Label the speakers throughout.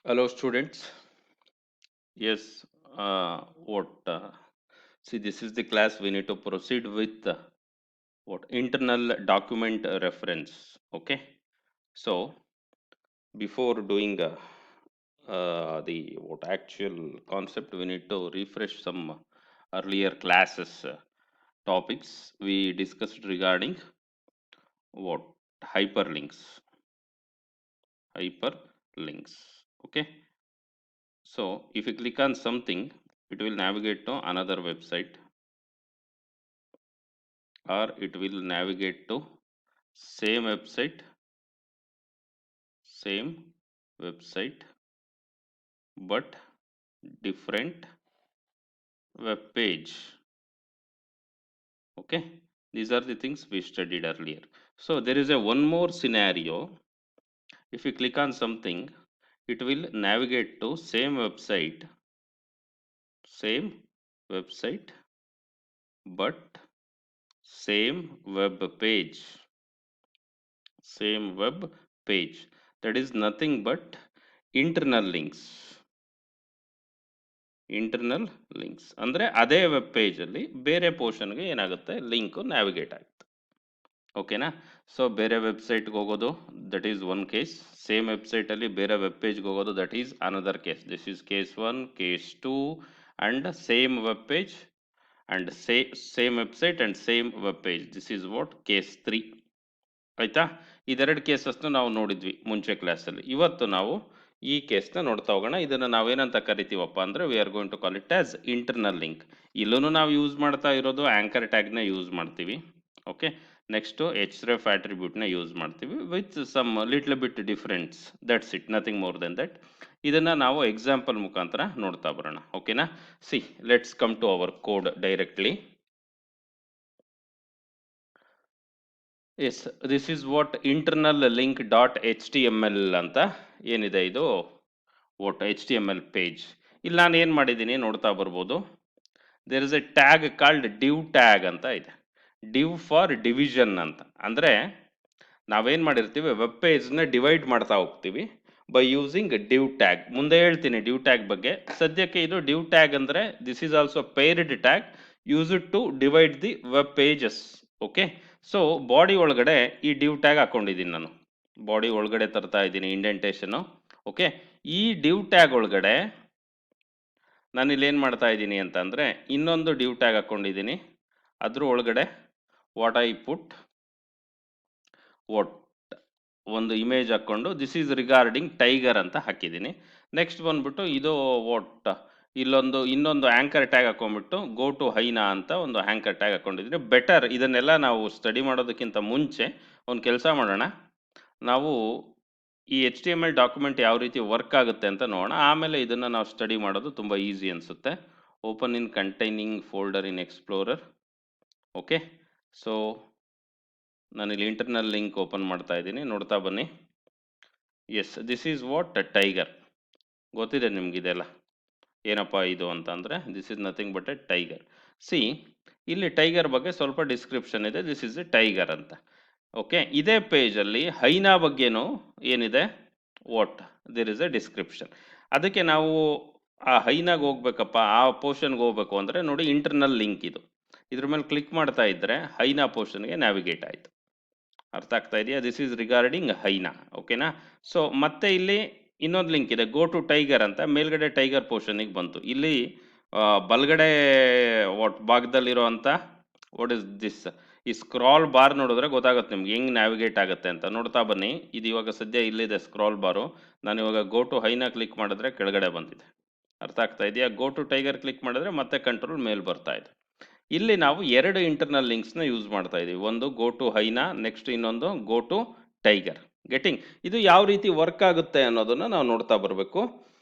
Speaker 1: Hello, students. Yes, what? See, this is the class we need to proceed with what internal document reference. Okay, so before doing the what actual concept, we need to refresh some earlier classes topics we discussed regarding what hyperlinks. Hyperlinks. Okay, so if you click on something, it will navigate to another website or it will navigate to same website same website but different web page. Okay, these are the things we studied earlier. So there is a one more scenario. If you click on something, it will navigate to same website but same web page. That is nothing but internal links. Internal links ಅಂದರೆ ಅದೇ web ಪೇಜಲ್ಲಿ ಬೇರೆ ಪೋರ್ಷನ್ಗೆ ಏನಾಗುತ್ತೆ link navigate ಆಗುತ್ತೆ. ಓಕೆನಾ? So ಬೇರೆ ವೆಬ್ಸೈಟ್ಗೆ ಹೋಗೋದು that is one case. Same ವೆಬ್ಸೈಟಲ್ಲಿ ಬೇರೆ ವೆಬ್ ಪೇಜ್ಗೆ ಹೋಗೋದು that is another case. This is case 1, case 2 and same web page and same website and same web page. This is what case 3. ಆಯಿತಾ? ಇದೆರಡು ಕೇಸಸ್ನ ನಾವು ನೋಡಿದ್ವಿ ಮುಂಚೆ ಕ್ಲಾಸಲ್ಲಿ. ಇವತ್ತು ನಾವು ಈ ಕೇಸ್ನ ನೋಡ್ತಾ ಹೋಗೋಣ. ಇದನ್ನು ನಾವೇನಂತ ಕರಿತೀವಪ್ಪ ಅಂದರೆ we are going to call it as internal link. ಇಲ್ಲೂ ನಾವು ಯೂಸ್ ಮಾಡ್ತಾ ಇರೋದು ಆ್ಯಂಕರ್ ಟ್ಯಾಗ್ನ ಯೂಸ್ ಮಾಡ್ತೀವಿ. ಓಕೆ, ನೆಕ್ಸ್ಟು href ಆಟ್ರಿಬ್ಯೂಟ್ನ ಯೂಸ್ ಮಾಡ್ತೀವಿ with some little bit difference. That's it, nothing more than that. ಇದನ್ನು ನಾವು ಎಕ್ಸಾಂಪಲ್ ಮುಖಾಂತರ ನೋಡ್ತಾ ಬರೋಣ. ಓಕೆನಾ? See, let's come to our code directly. Yes, this is what internal link dot HTML ಅಂತ ಏನಿದೆ ಇದು ವಾಟ್ HTML ಪೇಜ್. ಇಲ್ಲಿ ನಾನು ಏನು ಮಾಡಿದ್ದೀನಿ ನೋಡ್ತಾ ಬರ್ಬೋದು. There is a tag called div tag ಅಂತ ಇದೆ. div ಫಾರ್ ಡಿವಿಷನ್ ಅಂತ. ಅಂದರೆ ನಾವೇನು ಮಾಡಿರ್ತೀವಿ ವೆಬ್ ಪೇಜ್ನ ಡಿವೈಡ್ ಮಾಡ್ತಾ ಹೋಗ್ತೀವಿ ಬೈ ಯೂಸಿಂಗ್ div ಟ್ಯಾಗ್. ಮುಂದೆ ಹೇಳ್ತೀನಿ div ಟ್ಯಾಗ್ ಬಗ್ಗೆ. ಸದ್ಯಕ್ಕೆ ಇದು div ಟ್ಯಾಗ್ ಅಂದರೆ this is also paired tag used to divide the web pages. Okay, so body ಒಳಗಡೆ ಈ div ಟ್ಯಾಗ್ ಹಾಕೊಂಡಿದ್ದೀನಿ ನಾನು. ಬಾಡಿ ಒಳಗಡೆ ತರ್ತಾ ಇದ್ದೀನಿ ಇಂಡೆಂಟೇಷನು. ಓಕೆ, ಈ div ಟ್ಯಾಗ್ ಒಳಗಡೆ ನಾನು ಇಲ್ಲಿ ಏನು ಮಾಡ್ತಾ ಇದ್ದೀನಿ ಅಂತ ಅಂದರೆ ಇನ್ನೊಂದು div ಟ್ಯಾಗ್ ಹಾಕೊಂಡಿದ್ದೀನಿ. ಅದ್ರ ಒಳಗಡೆ ವಾಟ್ ಐ ಪುಟ್ ವಾಟ್ ಒಂದು ಇಮೇಜ್ ಹಾಕ್ಕೊಂಡು ದಿಸ್ ಈಸ್ ರಿಗಾರ್ಡಿಂಗ್ ಟೈಗರ್ ಅಂತ ಹಾಕಿದ್ದೀನಿ. ನೆಕ್ಸ್ಟ್ ಬಂದ್ಬಿಟ್ಟು ಇದು ವಾಟ್ ಇನ್ನೊಂದು anchor tag ಹಾಕೊಂಡ್ಬಿಟ್ಟು go to hyena ಅಂತ ಒಂದು ಆ್ಯಂಕರ್ ಟ್ಯಾಗ್ ಹಾಕೊಂಡಿದ್ದೀನಿ. ಬೆಟರ್ ಇದನ್ನೆಲ್ಲ ನಾವು ಸ್ಟಡಿ ಮಾಡೋದಕ್ಕಿಂತ ಮುಂಚೆ ಒಂದು ಕೆಲಸ ಮಾಡೋಣ. ನಾವು ಈ HTML ಡಾಕ್ಯುಮೆಂಟ್ ಯಾವ ರೀತಿ ವರ್ಕ್ ಆಗುತ್ತೆ ಅಂತ ನೋಡೋಣ. ಆಮೇಲೆ ಇದನ್ನು ನಾವು ಸ್ಟಡಿ ಮಾಡೋದು ತುಂಬ ಈಸಿ ಅನಿಸುತ್ತೆ. Open in containing folder in explorer. Okay, so ನಾನಿಲ್ಲಿ ಇಂಟರ್ನಲ್ ಲಿಂಕ್ ಓಪನ್ ಮಾಡ್ತಾ ಇದ್ದೀನಿ, ನೋಡ್ತಾ ಬನ್ನಿ. Yes, this is what tiger. ಗೊತ್ತಿದೆ ನಿಮಗಿದೆಲ್ಲ ಏನಪ್ಪ ಇದು ಅಂತಂದರೆ this is nothing but a tiger. See, ಇಲ್ಲಿ ಟೈಗರ್ ಬಗ್ಗೆ ಸ್ವಲ್ಪ ಡಿಸ್ಕ್ರಿಪ್ಷನ್ ಇದೆ. ದಿಸ್ ಈಸ್ ಎ ಟೈಗರ್ ಅಂತ. ಓಕೆ, ಇದೇ ಪೇಜಲ್ಲಿ ಹೈನಾ ಬಗ್ಗೆನೂ ಏನಿದೆ what there is a description. ಅದಕ್ಕೆ ನಾವು ಆ ಹೈನಾಗ ಹೋಗ್ಬೇಕಪ್ಪ, ಆ ಪೋರ್ಷನ್ಗೆ ಹೋಗ್ಬೇಕು ಅಂದರೆ ನೋಡಿ ಇಂಟರ್ನಲ್ ಲಿಂಕ್ ಇದು. ಇದ್ರ ಮೇಲೆ ಕ್ಲಿಕ್ ಮಾಡ್ತಾ ಇದ್ದರೆ ಹೈನಾ ಪೋರ್ಷನ್ಗೆ ನ್ಯಾವಿಗೇಟ್ ಆಯಿತು. ಅರ್ಥ ಆಗ್ತಾ ಇದೆಯಾ? ದಿಸ್ ಈಸ್ ರಿಗಾರ್ಡಿಂಗ್ ಹೈನಾ. ಓಕೆನಾ? ಸೊ ಮತ್ತೆ ಇಲ್ಲಿ ಇನ್ನೊಂದು ಲಿಂಕ್ ಇದೆ ಗೋ ಟು ಟೈಗರ್ ಅಂತ. ಮೇಲ್ಗಡೆ ಟೈಗರ್ ಪೋರ್ಷನಿಗೆ ಬಂತು. ಇಲ್ಲಿ ಬಲಗಡೆ ವಾಟ್ ಭಾಗದಲ್ಲಿರೋ ಅಂಥ ವಾಟ್ ಇಸ್ ದಿಸ್, ಈ ಸ್ಕ್ರಾಲ್ ಬಾರ್ ನೋಡಿದ್ರೆ ಗೊತ್ತಾಗುತ್ತೆ ನಿಮ್ಗೆ ಹೆಂಗೆ ನ್ಯಾವಿಗೇಟ್ ಆಗುತ್ತೆ ಅಂತ. ನೋಡ್ತಾ ಬನ್ನಿ. ಇದು ಇವಾಗ ಸದ್ಯ ಇಲ್ಲಿದೆ ಸ್ಕ್ರಾಲ್ ಬಾರು. ನಾನು ಇವಾಗ ಗೋ ಟು ಹೈನಾ ಕ್ಲಿಕ್ ಮಾಡಿದ್ರೆ ಕೆಳಗಡೆ ಬಂದಿದೆ. ಅರ್ಥ ಆಗ್ತಾ ಇದೆಯಾ? ಗೋ ಟು ಟೈಗರ್ ಕ್ಲಿಕ್ ಮಾಡಿದ್ರೆ ಮತ್ತೆ ಕಂಟ್ರೋಲ್ ಮೇಲ್ ಬರ್ತಾ ಇದೆ. ಇಲ್ಲಿ ನಾವು ಎರಡು ಇಂಟರ್ನಲ್ ಲಿಂಕ್ಸ್ನ ಯೂಸ್ ಮಾಡ್ತಾ ಇದ್ದೀವಿ. ಒಂದು ಗೋ ಟು ಹೈನಾ, ನೆಕ್ಸ್ಟ್ ಇನ್ನೊಂದು ಗೋ ಟು ಟೈಗರ್. ಗೆಟಿಂಗ್? ಇದು ಯಾವ ರೀತಿ ವರ್ಕ್ ಆಗುತ್ತೆ ಅನ್ನೋದನ್ನು ನಾವು ನೋಡ್ತಾ ಬರಬೇಕು.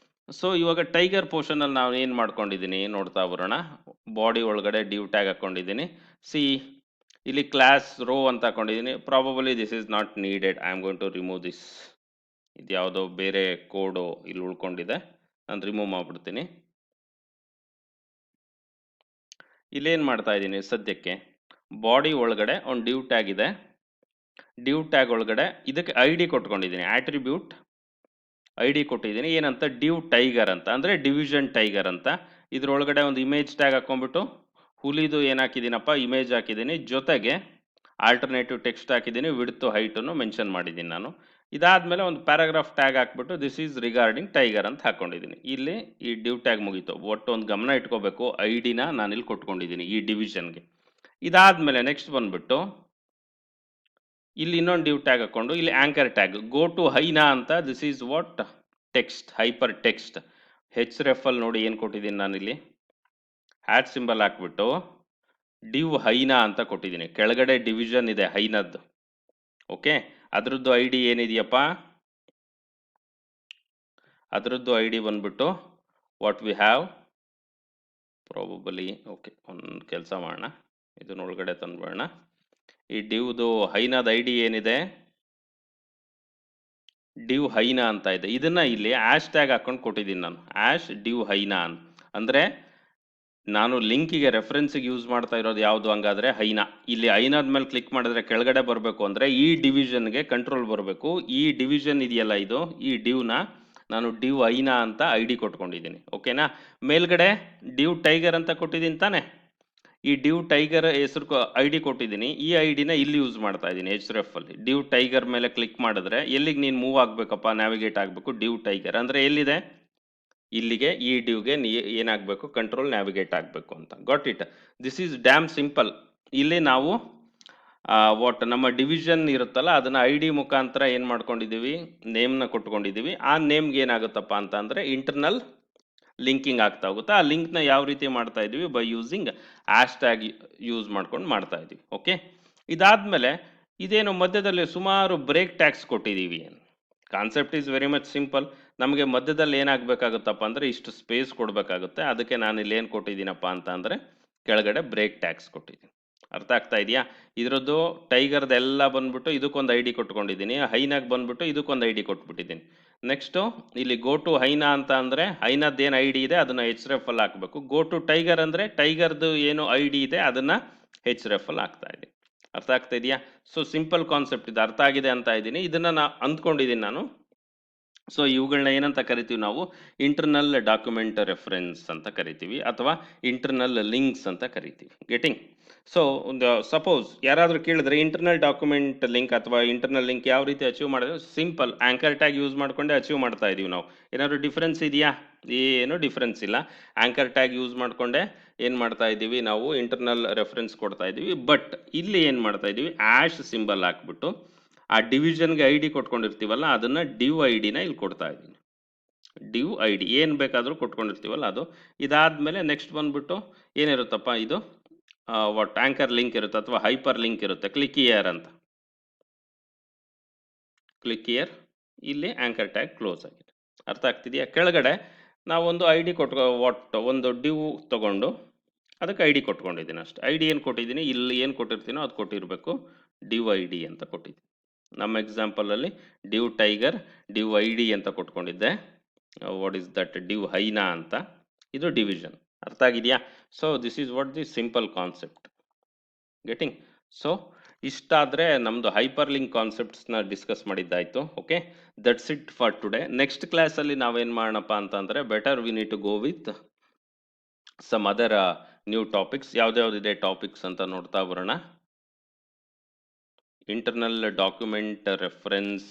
Speaker 1: ಸೊ ಇವಾಗ ಟೈಗರ್ ಪೋರ್ಷನಲ್ಲಿ ನಾವು ಏನು ಮಾಡ್ಕೊಂಡಿದ್ದೀನಿ ನೋಡ್ತಾ ಬರೋಣ. ಬಾಡಿ ಒಳಗಡೆ div ಟ್ಯಾಗ್ ಹಾಕ್ಕೊಂಡಿದ್ದೀನಿ. ಸಿ, ಇಲ್ಲಿ ಕ್ಲಾಸ್ ರೋ ಅಂತ ಹಾಕೊಂಡಿದ್ದೀನಿ. Probably this is not needed. I am going to remove this. ಇದು ಯಾವುದೋ ಬೇರೆ ಕೋಡು ಇಲ್ಲಿ ಉಳ್ಕೊಂಡಿದೆ, ನಾನು ರಿಮೂವ್ ಮಾಡಿಬಿಡ್ತೀನಿ. ಇಲ್ಲೇನು ಮಾಡ್ತಾ ಇದ್ದೀನಿ ಸದ್ಯಕ್ಕೆ, ಬಾಡಿ ಒಳಗಡೆ ಒಂದು div ಟ್ಯಾಗ್ ಇದೆ. div ಟ್ಯಾಗ್ ಒಳಗಡೆ ಇದಕ್ಕೆ ID ಕೊಟ್ಕೊಂಡಿದ್ದೀನಿ, ಆಟ್ರಿಬ್ಯೂಟ್ ಐ ಡಿ ಕೊಟ್ಟಿದ್ದೀನಿ ಏನಂತ, ಡಿವ್ ಟೈಗರ್ ಅಂತ, ಅಂದರೆ ಡಿವಿಷನ್ ಟೈಗರ್ ಅಂತ. ಇದ್ರೊಳಗಡೆ ಒಂದು ಇಮೇಜ್ ಟ್ಯಾಗ್ ಹಾಕೊಂಡ್ಬಿಟ್ಟು ಹುಲಿದು ಏನು ಹಾಕಿದ್ದೀನಪ್ಪ, ಇಮೇಜ್ ಹಾಕಿದ್ದೀನಿ, ಜೊತೆಗೆ ಆಲ್ಟರ್ನೇಟಿವ್ ಟೆಕ್ಸ್ಟ್ ಹಾಕಿದ್ದೀನಿ, ವಿಡ್ತು ಹೈಟನ್ನು ಮೆನ್ಷನ್ ಮಾಡಿದ್ದೀನಿ ನಾನು. ಇದಾದಮೇಲೆ ಒಂದು ಪ್ಯಾರಾಗ್ರಾಫ್ ಟ್ಯಾಗ್ ಹಾಕ್ಬಿಟ್ಟು ದಿಸ್ ಈಸ್ ರಿಗಾರ್ಡಿಂಗ್ ಟೈಗರ್ ಅಂತ ಹಾಕ್ಕೊಂಡಿದ್ದೀನಿ. ಇಲ್ಲಿ ಈ ಡಿವ್ ಟ್ಯಾಗ್ ಮುಗೀತು. ಒಟ್ಟು ಒಂದು ಗಮನ ಇಟ್ಕೋಬೇಕು, ಐ ಡಿನ ನಾನಿಲ್ಲಿ ಕೊಟ್ಕೊಂಡಿದ್ದೀನಿ ಈ ಡಿವಿಷನ್ಗೆ. ಇದಾದಮೇಲೆ ನೆಕ್ಸ್ಟ್ ಬಂದ್ಬಿಟ್ಟು ಇಲ್ಲಿ ಇನ್ನೊಂದು ಡಿವ್ ಟ್ಯಾಗ್ ಹಾಕೊಂಡು ಇಲ್ಲಿ anchor tag go to hyena ಅಂತ, this is what text, hyper text. H ref ಅಲ್ಲಿ ನೋಡಿ ಏನು ಕೊಟ್ಟಿದ್ದೀನಿ ನಾನಿಲ್ಲಿ, ಹ್ಯಾಟ್ ಸಿಂಬಲ್ ಹಾಕ್ಬಿಟ್ಟು ಡಿವ್ ಹೈನಾ ಅಂತ ಕೊಟ್ಟಿದ್ದೀನಿ. ಕೆಳಗಡೆ ಡಿವಿಷನ್ ಇದೆ ಹೈನದ್ದು, ಓಕೆ. ಅದರದ್ದು ಐ ಡಿ ಏನಿದೆಯಪ್ಪ, ಅದರದ್ದು ಐ ಡಿ ಬಂದ್ಬಿಟ್ಟು what we have probably, okay ಒಂದು ಕೆಲಸ ಮಾಡೋಣ, ಇದನ್ನೊಳಗಡೆ ತಂದ್ಬೇಡ. ಈ ಡಿವ್ದು ಹೈನಾದ ಐ ಡಿ ಏನಿದೆ, ಡಿವ್ ಹೈನಾ ಅಂತ ಇದೆ. ಇದನ್ನ ಇಲ್ಲಿ ಆಶ್ ಟ್ಯಾಗ್ ಹಾಕೊಂಡು ಕೊಟ್ಟಿದ್ದೀನಿ ನಾನು, ಆಶ್ ಡಿವ್ ಹೈನಾ ಅಂತ. ಅಂದರೆ ನಾನು ಲಿಂಕಿಗೆ ರೆಫರೆನ್ಸಿಗೆ ಯೂಸ್ ಮಾಡ್ತಾ ಇರೋದು ಯಾವುದು ಹಂಗಾದ್ರೆ ಹೈನಾ. ಇಲ್ಲಿ ಹೈನಾದ ಮೇಲೆ ಕ್ಲಿಕ್ ಮಾಡಿದ್ರೆ ಕೆಳಗಡೆ ಬರಬೇಕು ಅಂದರೆ ಈ ಡಿವಿಷನ್ಗೆ ಕಂಟ್ರೋಲ್ ಬರಬೇಕು. ಈ ಡಿವಿಷನ್ ಇದೆಯಲ್ಲ ಇದು, ಈ ಡಿವ್ನ ನಾನು ಡಿವ್ ಹೈನಾ ಅಂತ ಐ ಡಿ ಕೊಟ್ಕೊಂಡಿದ್ದೀನಿ, ಓಕೆನಾ. ಮೇಲ್ಗಡೆ ಡಿವ್ ಟೈಗರ್ ಅಂತ ಕೊಟ್ಟಿದ್ದೀನಿ ತಾನೆ, ಈ ಡಿವ್ ಟೈಗರ್ ಹೆಸರು ಐ ಡಿ ಕೊಟ್ಟಿದ್ದೀನಿ. ಈ ಐ ಡಿನ ಇಲ್ಲಿ ಯೂಸ್ ಮಾಡ್ತಾ ಇದ್ದೀನಿ ಎಚ್ ರೆಫ್ ಅಲ್ಲಿ. ಡಿವ್ ಟೈಗರ್ ಮೇಲೆ ಕ್ಲಿಕ್ ಮಾಡಿದ್ರೆ ಎಲ್ಲಿಗೆ ನೀನು ಮೂವ್ ಆಗಬೇಕಪ್ಪ, ನ್ಯಾವಿಗೇಟ್ ಆಗಬೇಕು, ಡಿವ್ ಟೈಗರ್ ಅಂದರೆ ಎಲ್ಲಿದೆ, ಇಲ್ಲಿಗೆ ಈ ಡಿವ್ಗೆ ಏನಾಗಬೇಕು, ಕಂಟ್ರೋಲ್ ನ್ಯಾವಿಗೇಟ್ ಆಗಬೇಕು ಅಂತ. Got it. This is dam simple. ಇಲ್ಲಿ ನಾವು ವಾಟ್ ನಮ್ಮ ಡಿವಿಷನ್ ಇರುತ್ತಲ್ಲ ಅದನ್ನ ಐ ಡಿ ಮುಖಾಂತರ ಏನು ಮಾಡ್ಕೊಂಡಿದ್ದೀವಿ, ನೇಮ್ನ ಕೊಟ್ಕೊಂಡಿದ್ದೀವಿ. ಆ ನೇಮ್ಗೆ ಏನಾಗುತ್ತಪ್ಪ ಅಂತ ಅಂದರೆ ಇಂಟರ್ನಲ್ ಲಿಂಕಿಂಗ್ ಆಗ್ತಾ ಹೋಗುತ್ತೆ. ಆ ಲಿಂಕ್ನ ಯಾವ ರೀತಿ ಮಾಡ್ತಾ ಇದೀವಿ, ಬೈ ಯೂಸಿಂಗ್ ಆಶ್ ಟ್ಯಾಗ್ ಯೂಸ್ ಮಾಡ್ಕೊಂಡು ಮಾಡ್ತಾ ಇದೀವಿ, ಓಕೆ. ಇದಾದ್ಮೇಲೆ ಇದೇನು ಮಧ್ಯದಲ್ಲಿ ಸುಮಾರು ಬ್ರೇಕ್ ಟ್ಯಾಗ್ಸ್ ಕೊಟ್ಟಿದ್ದೀವಿ. Concept is very much simple. ನಮಗೆ ಮಧ್ಯದಲ್ಲಿ ಏನಾಗಬೇಕಾಗುತ್ತಪ್ಪ ಅಂದರೆ ಇಷ್ಟು ಸ್ಪೇಸ್ ಕೊಡಬೇಕಾಗುತ್ತೆ. ಅದಕ್ಕೆ ನಾನು ಇಲ್ಲಿ ಏನು ಕೊಟ್ಟಿದ್ದೀನಪ್ಪ ಅಂತ ಅಂದರೆ ಕೆಳಗಡೆ ಬ್ರೇಕ್ ಟ್ಯಾಗ್ಸ್ ಕೊಟ್ಟಿದ್ದೀನಿ. ಅರ್ಥ ಆಗ್ತಾ ಇದೆಯಾ. ಇದರದ್ದು ಟೈಗರ್ದು ಎಲ್ಲ ಬಂದ್ಬಿಟ್ಟು ಇದಕ್ಕೊಂದು ಐ ಡಿ ಕೊಟ್ಕೊಂಡಿದ್ದೀನಿ, ಹೈನಾಗ್ ಬಂದ್ಬಿಟ್ಟು ಇದಕ್ಕೊಂದು ಐ ಡಿ ಕೊಟ್ಬಿಟ್ಟಿದ್ದೀನಿ. ನೆಕ್ಸ್ಟು ಇಲ್ಲಿ ಗೋ ಟು ಹೈನಾ ಅಂತ ಅಂದರೆ ಹೈನಾದ್ದು ಏನು ಐ ಡಿ ಇದೆ ಅದನ್ನು ಹೆಚ್ ರೆಫ್ ಅಲ್ಲಿ ಹಾಕಬೇಕು. ಗೋ ಟು ಟೈಗರ್ ಅಂದರೆ ಟೈಗರ್ದು ಏನು ಐ ಡಿ ಇದೆ ಅದನ್ನು ಹೆಚ್ ರೆಫ್ ಅಲ್ಲಿ ಹಾಕ್ತಾ ಇದ್ದೀನಿ. ಅರ್ಥ ಆಗ್ತಾ ಇದೆಯಾ. ಸೊ ಸಿಂಪಲ್ ಕಾನ್ಸೆಪ್ಟ್ ಇದು, ಅರ್ಥ ಆಗಿದೆ ಅಂತ ಇದ್ದೀನಿ. ಇದನ್ನು ಅಂದ್ಕೊಂಡಿದ್ದೀನಿ ನಾನು. ಸೊ ಇವುಗಳನ್ನ ಏನಂತ ಕರಿತೀವಿ ನಾವು, ಇಂಟರ್ನಲ್ ಡಾಕ್ಯುಮೆಂಟ್ ರೆಫರೆನ್ಸ್ ಅಂತ ಕರಿತೀವಿ, ಅಥವಾ ಇಂಟರ್ನಲ್ ಲಿಂಕ್ಸ್ ಅಂತ ಕರಿತೀವಿ. ಗೆಟಿಂಗ್. ಸೊ ಒಂದು ಸಪೋಸ್ ಯಾರಾದರೂ ಕೇಳಿದ್ರೆ ಇಂಟರ್ನಲ್ ಡಾಕ್ಯುಮೆಂಟ್ ಲಿಂಕ್ ಅಥವಾ ಇಂಟರ್ನಲ್ ಲಿಂಕ್ ಯಾವ ರೀತಿ ಅಚೀವ್ ಮಾಡೋದು, ಸಿಂಪಲ್ ಆಂಕರ್ ಟ್ಯಾಗ್ ಯೂಸ್ ಮಾಡ್ಕೊಂಡೆ ಅಚೀವ್ ಮಾಡ್ತಾ ಇದೀವಿ ನಾವು. ಏನಾದರೂ ಡಿಫ್ರೆನ್ಸ್ ಇದೆಯಾ, ಏನು ಡಿಫ್ರೆನ್ಸ್ ಇಲ್ಲ. ಆಂಕರ್ ಟ್ಯಾಗ್ ಯೂಸ್ ಮಾಡ್ಕೊಂಡೆ ಏನು ಮಾಡ್ತಾ ಇದ್ದೀವಿ ನಾವು, ಇಂಟರ್ನಲ್ ರೆಫರೆನ್ಸ್ ಕೊಡ್ತಾ ಇದ್ದೀವಿ. ಬಟ್ ಇಲ್ಲಿ ಏನು ಮಾಡ್ತಾ ಇದ್ದೀವಿ, ಆಶ್ ಸಿಂಬಲ್ ಹಾಕ್ಬಿಟ್ಟು ಆ ಡಿವಿಷನ್ಗೆ ಐ ಡಿ ಕೊಟ್ಕೊಂಡಿರ್ತೀವಲ್ಲ ಅದನ್ನು ಡಿವ್ ಐ ಡಿನ ಇಲ್ಲಿ ಕೊಡ್ತಾ ಇದ್ದೀನಿ. ಡಿವ್ ಐ ಡಿ ಏನು ಬೇಕಾದರೂ ಕೊಟ್ಕೊಂಡಿರ್ತೀವಲ್ಲ ಅದು. ಇದಾದಮೇಲೆ ನೆಕ್ಸ್ಟ್ ಬಂದ್ಬಿಟ್ಟು ಏನಿರುತ್ತಪ್ಪ, ಇದು ವಾಟ್ ಆಂಕರ್ ಲಿಂಕ್ ಇರುತ್ತೆ ಅಥವಾ ಹೈಪರ್ ಲಿಂಕ್ ಇರುತ್ತೆ, ಕ್ಲಿಕ್ ಇಯರ್ ಅಂತ. ಕ್ಲಿಕ್ ಇಯರ್, ಇಲ್ಲಿ ಆಂಕರ್ ಟ್ಯಾಗ್ ಕ್ಲೋಸ್ ಆಗಿದೆ. ಅರ್ಥ ಆಗ್ತಿದೆಯಾ. ಕೆಳಗಡೆ ನಾವೊಂದು ಐ ಡಿ ಒಂದು ಡಿವ್ ತಗೊಂಡು ಅದಕ್ಕೆ ಐ ಡಿ ಕೊಟ್ಕೊಂಡಿದ್ದೀನಿ ಅಷ್ಟೇ. ಐ ಡಿ ಏನು ಕೊಟ್ಟಿದ್ದೀನಿ, ಇಲ್ಲಿ ಏನು ಕೊಟ್ಟಿರ್ತೀನೋ ಅದು ಕೊಟ್ಟಿರಬೇಕು, ಡಿವ್ ಐ ಡಿ ಅಂತ ಕೊಟ್ಟಿದ್ದೀನಿ. ನಮ್ಮ ಎಕ್ಸಾಂಪಲಲ್ಲಿ div tiger div I D ಅಂತ ಕೊಟ್ಕೊಂಡಿದ್ದೆ. ವಾಟ್ ಈಸ್ ದಟ್, ಡಿವ್ ಹೈನಾ ಅಂತ. ಇದು ಡಿವಿಷನ್. ಅರ್ಥ ಆಗಿದೆಯಾ. So this is what the simple concept. Getting. So ಇಷ್ಟಾದರೆ ನಮ್ಮದು ಹೈಪರ್ ಲಿಂಕ್ ಕಾನ್ಸೆಪ್ಟ್ಸ್ನ ಡಿಸ್ಕಸ್ ಮಾಡಿದ್ದಾಯಿತು. Okay, that's it for today. Next ಕ್ಲಾಸಲ್ಲಿ ನಾವೇನು ಮಾಡೋಣಪ್ಪ ಅಂತಂದರೆ, better we need to go with some other new topics. ಯಾವ್ದ್ಯಾವ್ದಿದೆ ಟಾಪಿಕ್ಸ್ ಅಂತ ನೋಡ್ತಾ ಬರೋಣ. Internal document reference,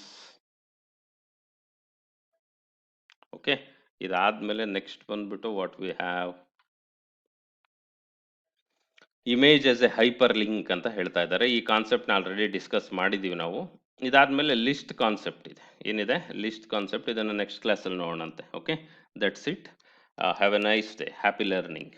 Speaker 1: okay. ಇದಾದ್ಮೇಲೆ ನೆಕ್ಸ್ಟ್ ಬಂದ್ಬಿಟ್ಟು what we have, image as a hyper link ಅಂತ ಹೇಳ್ತಾ ಇದ್ದಾರೆ. ಈ ಕಾನ್ಸೆಪ್ಟ್ನ ಆಲ್ರೆಡಿ ಡಿಸ್ಕಸ್ ಮಾಡಿದ್ದೀವಿ ನಾವು. ಇದಾದ್ಮೇಲೆ ಲಿಸ್ಟ್ ಕಾನ್ಸೆಪ್ಟ್ ಇದೆ, ಏನಿದೆ ಲಿಸ್ಟ್ ಕಾನ್ಸೆಪ್ಟ್, ಇದನ್ನು ನೆಕ್ಸ್ಟ್ ಕ್ಲಾಸಲ್ಲಿ ನೋಡೋಣಂತೆ. Okay, that's it. Have a nice day, happy learning.